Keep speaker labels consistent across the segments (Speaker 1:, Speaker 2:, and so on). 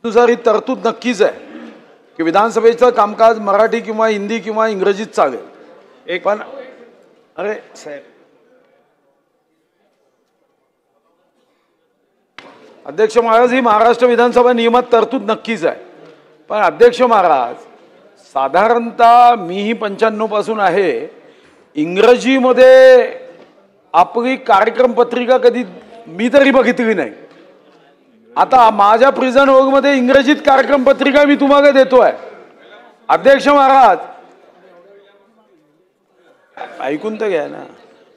Speaker 1: नुसार ही तरतूद नक्कीच आहे की विधानसभेचं कामकाज मराठी किंवा हिंदी किंवा इंग्रजीत चालेल. पण अरे साहेब, अध्यक्ष महाराज, ही महाराष्ट्र विधानसभा नियमात तरतूद नक्कीच आहे. पण अध्यक्ष महाराज, साधारणतः मीही 95 पासून आहे, इंग्रजीमध्ये आपली कार्यक्रम पत्रिका कधी मी तरी बघितली नाही. आता माझ्या प्रिझन वर्गमध्ये इंग्रजीत कार्यक्रम पत्रिका मी तुम्हाला देतोय. अध्यक्ष महाराज ऐकून तर घ्या ना.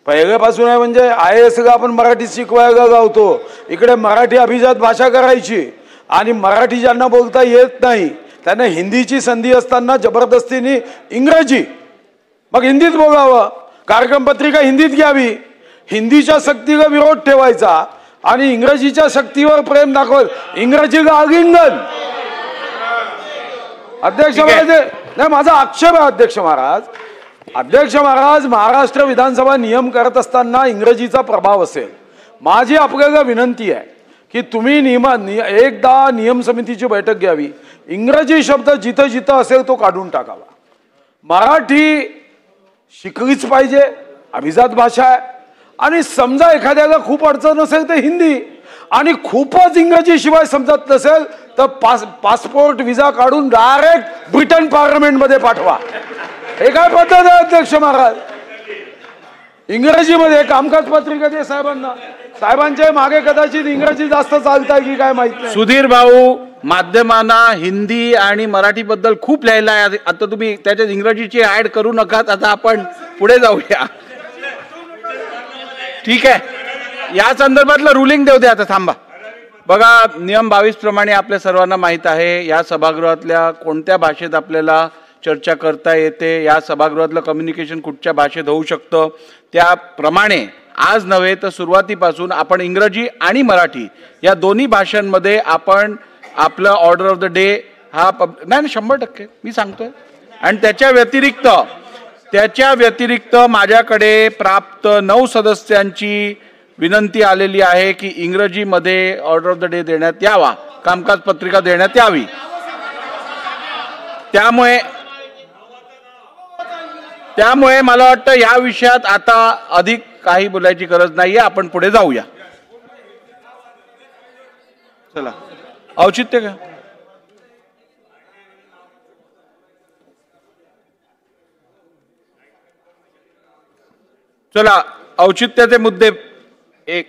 Speaker 1: पहिल्यापासून आहे म्हणजे IAS ला आपण मराठीत शिकवायला गावतो. इकडे मराठी अभिजात भाषा करायची आणि मराठी ज्यांना बोलता येत नाही त्यांना हिंदीची संधी असताना जबरदस्तीने इंग्रजी, मग हिंदीत बोलावं, कार्यक्रम पत्रिका हिंदीत घ्यावी. हिंदीच्या सक्तीला विरोध ठेवायचा आणि इंग्रजीच्या सक्तीवर प्रेम दाखवत इंग्रजीला आलिंगन. अध्यक्ष महाराज, नाही माझा आक्षेप आहे अध्यक्ष महाराज. अध्यक्ष महाराज, महाराष्ट्र विधानसभा नियम करत असताना इंग्रजीचा प्रभाव असेल. माझी आपल्याला विनंती आहे की तुम्ही एकदा नियम समितीची बैठक घ्यावी. इंग्रजी शब्द जिथं जिथं असेल तो काढून टाकावा. मराठी शिकलीच पाहिजे, अभिजात भाषा आहे. आणि समजा एखाद्याला खूप अडचण असेल तर हिंदी, आणि खूपच इंग्रजी शिवाय समजत नसेल तर पासपोर्ट व्हिसा काढून डायरेक्ट ब्रिटन पार्लमेंटमध्ये पाठवा. हे काय पद्धत आहे अध्यक्ष महाराज? इंग्रजीमध्ये कामकाज पत्रिका दे साहेबांना. साहेबांच्या मागे कदाचित इंग्रजी जास्त चालताय की काय माहित नाही.
Speaker 2: सुधीर भाऊ, माध्यमांना हिंदी आणि मराठी बद्दल खूप लिहायला आहे. आता तुम्ही त्याच्यात इंग्रजीची ऍड करू नका. आता आपण पुढे जाऊया. ठीक आहे, या संदर्भातलं रुलिंग देऊ द्या. आता थांबा. बघा, नियम 22 प्रमाणे आपल्या सर्वांना माहीत आहे या सभागृहातल्या कोणत्या भाषेत आपल्याला चर्चा करता येते, या सभागृहातलं कम्युनिकेशन कुठच्या भाषेत होऊ शकतं. त्याप्रमाणे आज नव्हे तर सुरुवातीपासून आपण इंग्रजी आणि मराठी या दोन्ही भाषांमध्ये आपण आपलं ऑर्डर ऑफ द डे हा नाही 100% मी सांगतोय. आणि त्याच्या व्यतिरिक्त माझ्याकडे प्राप्त 9 सदस्यांची विनंती आलेली आहे की इंग्रजीमध्ये ऑर्डर ऑफ द डे देण्यात यावा, कामकाज पत्रिका देण्यात यावी. त्यामुळे मला वाटतं या विषयात आता अधिक काही बोलायची गरज नाहीये. आपण पुढे जाऊया. चला, औचित्य का? चला, औचित्याचे मुद्दे. 1,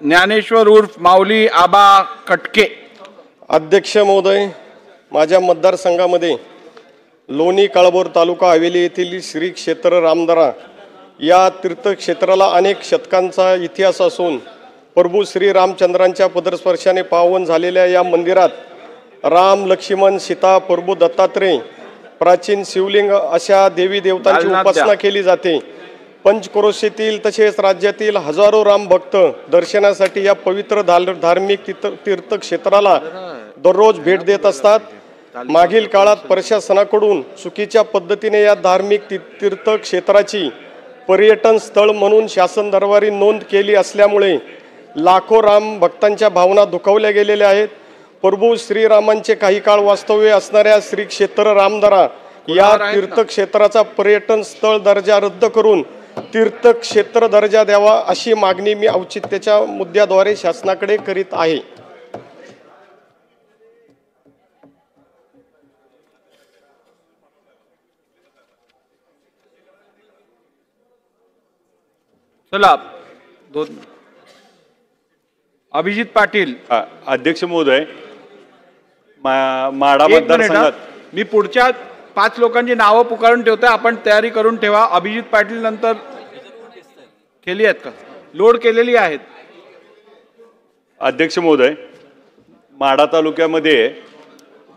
Speaker 2: ज्ञानेश्वर उर्फ माऊली आबा कटके.
Speaker 3: अध्यक्ष महोदय, माझ्या मतदारसंघामध्ये लोणी काळभोर तालुका हवेली येथील श्री क्षेत्र रामदरा या तीर्थक्षेत्राला अनेक शतकांचा इतिहास असून प्रभू श्री रामचंद्रांच्या पदस्पर्शाने पावन झालेल्या या मंदिरात राम, लक्ष्मण, सीता, प्रभू दत्तात्रय, प्राचीन शिवलिंग अशा देवी देवतांची उपासना केली जाते. पंचक्रोशीतील तसेच राज्यातील हजारो राम भक्त दर्शनासाठी या पवित्र धार्मिक तीर्थक्षेत्राला दररोज भेट देत असतात. मागील काळात प्रशासनाकडून चुकीच्या पद्धतीने या धार्मिक तीर्थक्षेत्राची पर्यटन स्थळ म्हणून शासन दरबारी नोंद केली असल्यामुळे लाखो राम भक्तांच्या भावना दुखावल्या गेलेल्या आहेत. प्रभू श्रीरामांचे काही काळ वास्तव्य असणाऱ्या श्री क्षेत्र रामदरा या तीर्थक्षेत्राचा पर्यटन स्थळ दर्जा रद्द करून तीर्थक्षेत्र दर्जा द्यावा अशी मागणी मी औचित्याच्या मुद्द्याद्वारे शासनाकडे करीत आहे.
Speaker 2: चला, अभिजित पाटील.
Speaker 4: अध्यक्ष महोदय, माढा मतदारसंघात
Speaker 2: मी पुढच्या 5 लोकांची नावं पुकारून ठेवतोय. आपण तयारी करून ठेवा. अभिजित पाटील नंतर केली आहेत का? लोड केलेली आहेत.
Speaker 4: अध्यक्ष महोदय, माढा तालुक्यामध्ये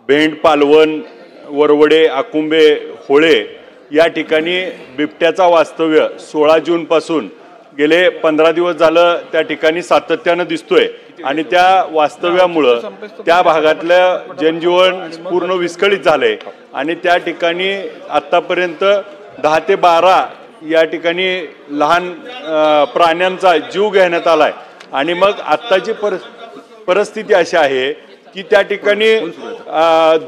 Speaker 4: भेंड, पालवण, वरवडे, आकुंबे, होळे या ठिकाणी बिबट्याचा वास्तव्य 16 जून पासून गेले 15 दिवस झालं त्या ठिकाणी सातत्यानं दिसतोय. आणि त्या वास्तव्यामुळं त्या भागातलं जनजीवन पूर्ण विस्कळीत झालंय. आणि त्या ठिकाणी आत्तापर्यंत 10 ते 12 या ठिकाणी लहान प्राण्यांचा जीव घेण्यात आलाय. आणि मग आत्ताची परिस्थिती अशी आहे की त्या ठिकाणी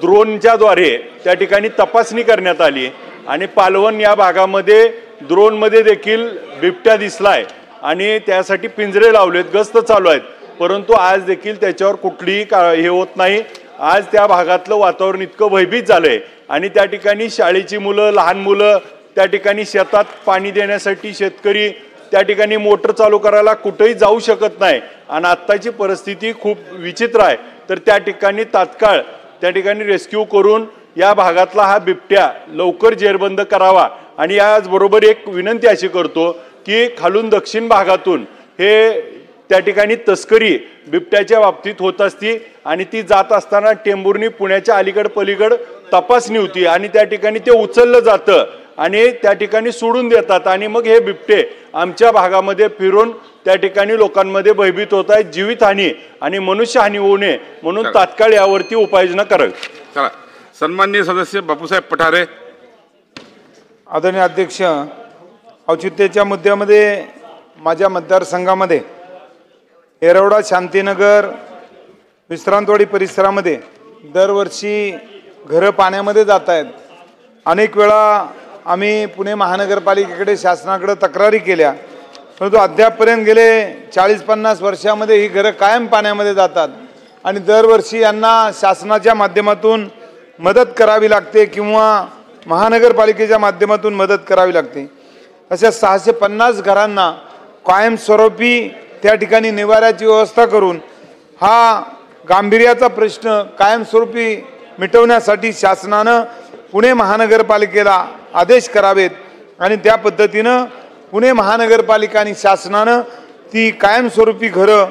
Speaker 4: ड्रोनच्याद्वारे त्या ठिकाणी तपासणी करण्यात आली आणि पालवण या भागामध्ये ड्रोनमध्ये देखील बिबट्या दिसलाय आणि त्यासाठी पिंजरे लावलेत, गस्त चालू आहेत, परंतु आज देखील त्याच्यावर कुठलीही हे होत नाही। आज त्या भागातलं वातावरण इतकं भयभीत झालंय आणि त्या ठिकाणी शाळेची मुलं, लहान मुलं त्या ठिकाणी शेतात पाणी देण्यासाठी शेतकरी त्या ठिकाणी मोटर चालू करायला कुठेही जाऊ शकत नाही आणि आत्ताची परिस्थिती खूप विचित्र आहे। तर त्या ठिकाणी तात्काळ त्या ठिकाणी रेस्क्यू करून या भागातला हा बिबट्या लवकर जेरबंद करावा आणि याचबरोबर एक विनंती अशी करतो की खालून दक्षिण भागातून हे त्या ठिकाणी तस्करी बिबट्याच्या बाबतीत होत असती आणि ती जात असताना टेंभुर्णी पुण्याच्या अलीकड पलीकड तपासणी होती आणि त्या ठिकाणी ते उचललं जातं आणि त्या ठिकाणी सोडून देतात आणि मग हे बिबटे आमच्या भागामध्ये फिरून त्या ठिकाणी लोकांमध्ये भयभीत होत आहेत, जीवितहानी आणि मनुष्यहानी होऊ नये म्हणून तात्काळ यावरती उपाययोजना करावी।
Speaker 5: चला, सन्माननीय सदस्य बापूसाहेब पठारे।
Speaker 6: आदरणीय अध्यक्ष, औचित्याच्या मुद्द्यामध्ये माझ्या मतदारसंघामध्ये येरवडा, शांतीनगर, विश्रांतवाडी परिसरामध्ये दरवर्षी घरं पाण्यामध्ये जात आहेत। अनेक वेळा आम्ही पुणे महानगरपालिकेकडे, शासनाकडे तक्रारी केल्या, परंतु अद्यापपर्यंत गेले 40-50 वर्षामध्ये ही घरं कायम पाण्यामध्ये जातात आणि दरवर्षी यांना शासनाच्या माध्यमातून मदत करावी लागते किंवा महानगरपालिकेच्या माध्यमातून मदत करावी लागते। अशा 650 घरांना कायमस्वरूपी त्या ठिकाणी निवाऱ्याची व्यवस्था करून हा गांभीर्याचा प्रश्न कायमस्वरूपी मिटवण्यासाठी शासनानं पुणे महानगरपालिकेला आदेश करावेत आणि त्या पद्धतीनं पुणे महानगरपालिका आणि शासनानं ती कायमस्वरूपी घरं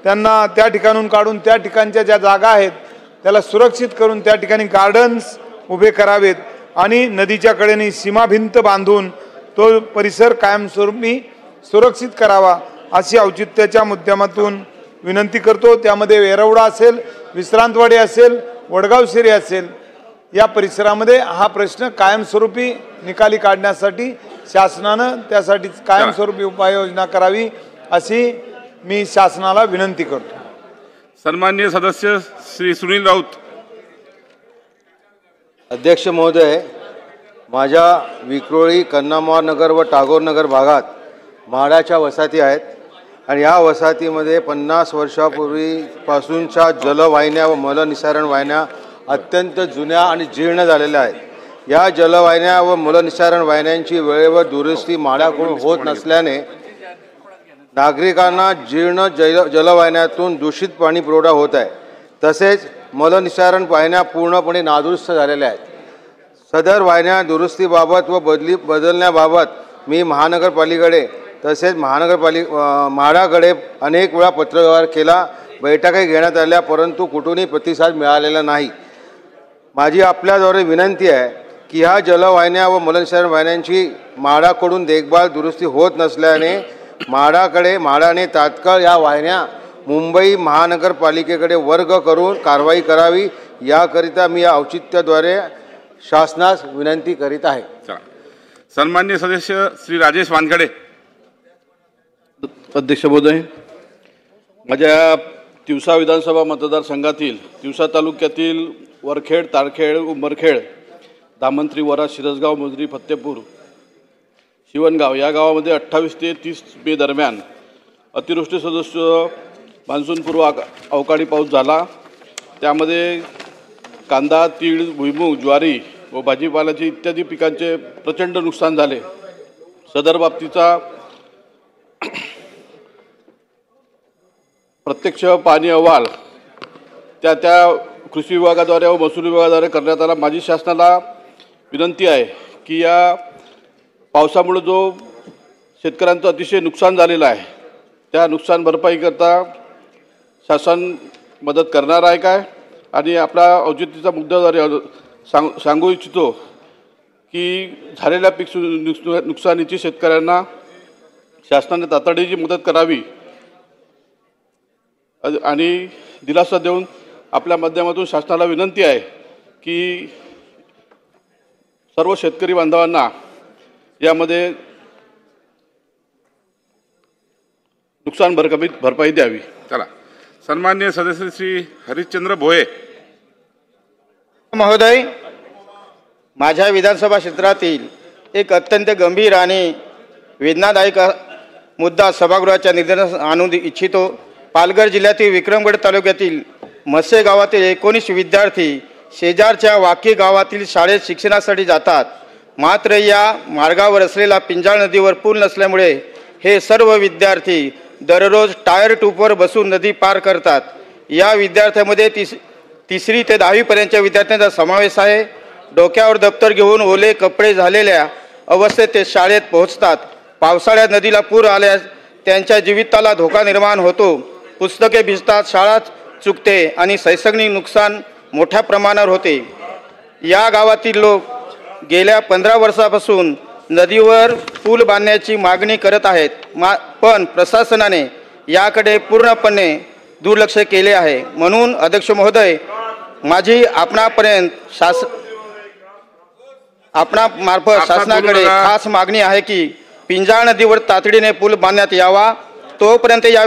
Speaker 6: त्यांना त्या ठिकाणून काढून त्या ठिकाणच्या ज्या जागा आहेत त्याला सुरक्षित करून त्या ठिकाणी गार्डन्स उभे करावेत आणि नदीच्या कडेने सीमाभिंत बांधून तो परिसर कायमस्वरूपी सुरक्षित करावा अशी औचित्याच्या मुद्द्यातून विनंती करतो। त्यामध्ये येरवडा असेल, विश्रांतवाडी असेल, वडगाव शिरी असेल, या परिसरामध्ये हा प्रश्न कायमस्वरूपी निकाली काढण्यासाठी शासनानं त्यासाठी कायमस्वरूपी उपाययोजना करावी अशी मी शासनाला विनंती करतो।
Speaker 5: सन्माननीय सदस्य श्री सुनील राऊत।
Speaker 7: अध्यक्ष महोदय, माझ्या विक्रोळी, कन्नामवार नगर व टागोर नगर भागात म्हाडाच्या वसाहती आहेत आणि या वसाहतीमध्ये 50 वर्षापूर्वीपासूनच्या जलवाहिन्या व मलनिसारण वाहिन्या अत्यंत जुन्या आणि जीर्ण झालेल्या आहेत। या जलवाहिन्या व मलनिसारण वाहिन्यांची वेळेवर दुरुस्ती म्हाडाकडून होत नसल्याने नागरिकांना जीर्ण जलवाहिन्यातून दूषित पाणी पुरवठा होत आहे। तसेच मलनिसारण वाहिन्या पूर्णपणे नादुरुस्त झालेल्या आहेत। सदर वाहिन्या दुरुस्तीबाबत व बदलण्याबाबत मी महानगरपालिकेकडे तसेच म्हाडाकडे अनेक वेळा पत्रव्यवहार केला, बैठकाही घेण्यात आल्या, परंतु कुठूनही प्रतिसाद मिळालेला नाही। माझी आपल्याद्वारे विनंती आहे की ह्या जलवाहिन्या व मलनिसारण वाहिन्यांची म्हाडाकडून देखभाल दुरुस्ती होत नसल्याने म्हाडाने तात्काळ या वाहिन्या मुंबई महानगरपालिकेकडे वर्ग करून कारवाई करावी, याकरिता मी या औचित्याद्वारे शासनास विनंती करीत आहे।
Speaker 5: सन्माननीय सदस्य श्री राजेश वानखडे।
Speaker 8: अध्यक्ष महोदय, माझ्या तिवसा विधानसभा मतदारसंघातील तिवसा तालुक्यातील वरखेड, तारखेड, उंबरखेड, दामंत्री, वरा, शिरसगाव, मुजरी, फत्तेपूर, शिवणगाव या गावामध्ये 28 ते 30 मे दरम्यान अतिवृष्टी सदस्य मान्सूनपूर्व अवकाळी पाऊस झाला। त्यामध्ये कांदा, तीळ, भुईमूग, ज्वारी व भाजीपाल्याची इत्यादी पिकांचे प्रचंड नुकसान झाले। सदर बाबतीचा प्रत्यक्ष पाणी अहवाल त्या कृषी विभागाद्वारे व महसूल विभागाद्वारे करण्यात आला। माझी शासनाला विनंती आहे की या पावसामुळे जो शेतकऱ्यांचं अतिशय नुकसान झालेलं आहे त्या नुकसान भरपाई करता शासन मदत करणार आहे काय, आणि आपल्या औचित्याच्या मुद्द्याद्वारे सांगू इच्छितो की झालेल्या पीक नुकसानीची शेतकऱ्यांना शासनाने तातडीची मदत करावी आणि दिलासा देऊन आपल्या माध्यमातून शासनाला विनंती आहे की सर्व शेतकरी बांधवांना यामध्ये नुकसान भरपाई द्यावी।
Speaker 5: चला, सन्माननीय सदस्य श्री हरिश्चंद्र भोये.
Speaker 9: महोदय, माझ्या विधानसभा क्षेत्रातील एक अत्यंत गंभीर आणि वेदनादायक मुद्दा सभागृहाच्या निदर्शनास आणू इच्छितो. पालघर जिल्ह्यातील विक्रमगड तालुक्यातील मस्से गावातील 19 विद्यार्थी शेजारच्या वाकी गावातील शाळेत शिक्षणासाठी जातात. मात्र या मार्गावर असलेला पिंजाळ नदीवर पूल नसल्यामुळे हे सर्व विद्यार्थी दररोज टायर ट्यूबवर बसून नदी पार करतात. या विद्यार्थ्यांमध्ये तिसरी ते 10वीपर्यंतच्या विद्यार्थ्यांचा समावेश आहे. डोक्यावर दप्तर घेऊन ओले कपडे झालेल्या अवस्थेत ते शाळेत पोहोचतात. पावसाळ्यात नदीला पूर आल्यास त्यांच्या जीविताला धोका निर्माण होतो. पुस्तके भिजतात, शाळा चुकते आणि शैक्षणिक नुकसान मोठ्या प्रमाणावर होते. या गावातील लोक गेल्या 15 वर्षापासून नदीवर पूल बांधण्याची मागणी करत आहेत. पण प्रशासनाने याकडे पूर्णपणे दुर्लक्ष केले आहे. म्हणून अध्यक्ष महोदय, माझी आपणामार्फत शासनाकडे खास मागणी आहे की पिंजाळ नदीवर तातडीने पूल बांधण्यात यावा. तोपर्यंत या